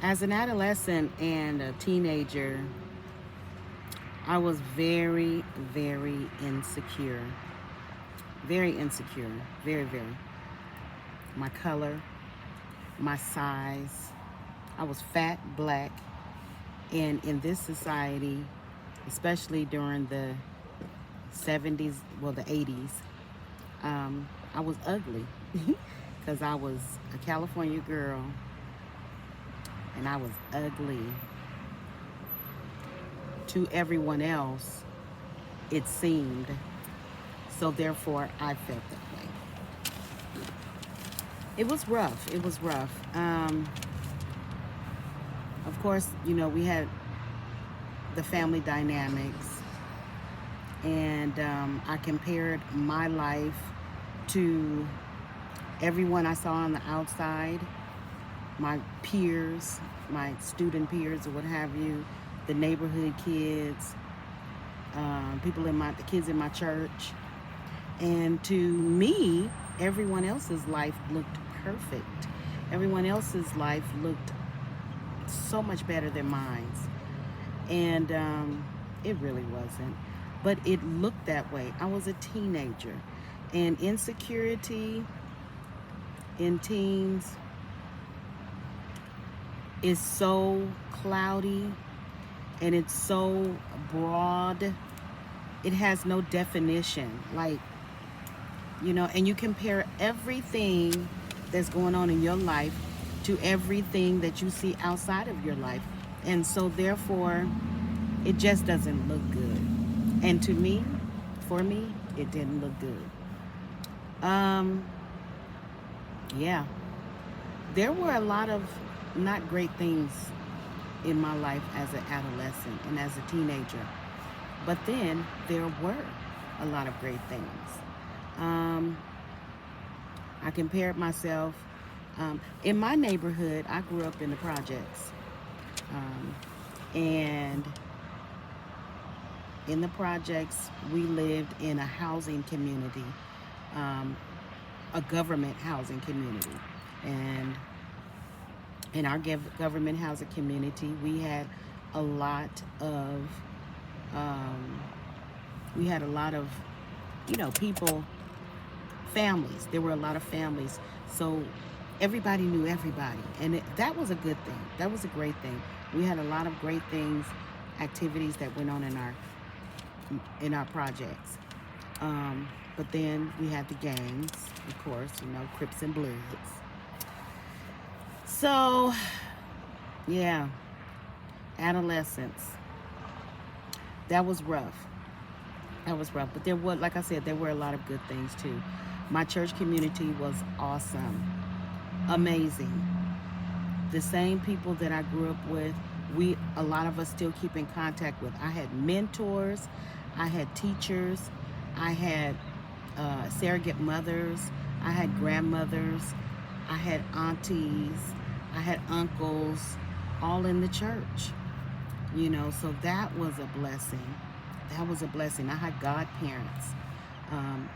As an adolescent and a teenager, I was very, very insecure. Very insecure. Very, very. My color, my size. I was fat, black, and in this society, especially during the 70s, well, the 80s, I was ugly because I was a California girl and I was ugly to everyone else, it seemed. So therefore, I felt that way. It was rough. It was rough. Of course, we had the family dynamics, and I compared my life to everyone I saw on the outside, my peers, my student peers, or what have you, the neighborhood kids, the kids in my church, and to me, everyone else's life looked perfect. Everyone else's life looked so much better than mine's, and it really wasn't. But it looked that way. I was a teenager, and insecurity in teens is so cloudy and it's so broad. It has no definition. And you compare everything that's going on in your life to everything that you see outside of your life. And so, therefore, it just doesn't look good. And for me, it didn't look good. Um, yeah, there were a lot of not great things in my life as an adolescent and as a teenager. But then there were a lot of great things. Um, I compared myself. In my neighborhood, I grew up in the projects. Um, and in the projects, we lived in a housing community, um, a government housing community. And in our government housing community, we had a lot of, um, people, families. There were a lot of families. So everybody knew everybody. And that was a good thing. That was a great thing. We had a lot of great things, activities that went on in our projects. But then we had the gangs, of course, Crips and Bloods. So, yeah, adolescence. That was rough. That was rough. But like I said, there were a lot of good things too. My church community was awesome, amazing. The same people that I grew up with, a lot of us still keep in contact with. I had mentors, I had teachers, I had surrogate mothers, I had grandmothers, I had aunties, I had uncles, all in the church. So that was a blessing. That was a blessing. I had godparents,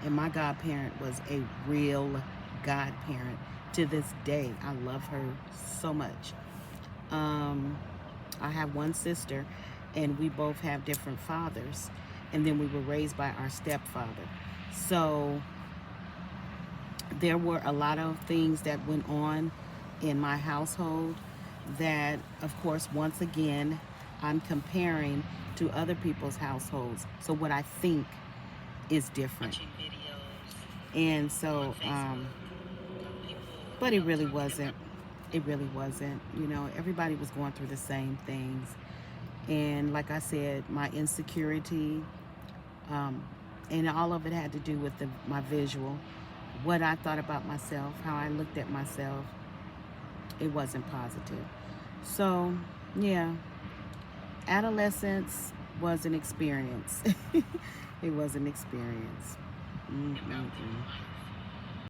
and my godparent was a real godparent. To this day, I love her so much. Um, I have one sister, and we both have different fathers, and then we were raised by our stepfather. So there were a lot of things that went on in my household that, of course, once again, I'm comparing to other people's households. So what I think is different. And so, but it really wasn't. It really wasn't. Everybody was going through the same things. And like I said, my insecurity, um, and all of it had to do with my visual, what I thought about myself, how I looked at myself. It wasn't positive. So, yeah, adolescence was an experience. It was an experience. Mm-mm-mm.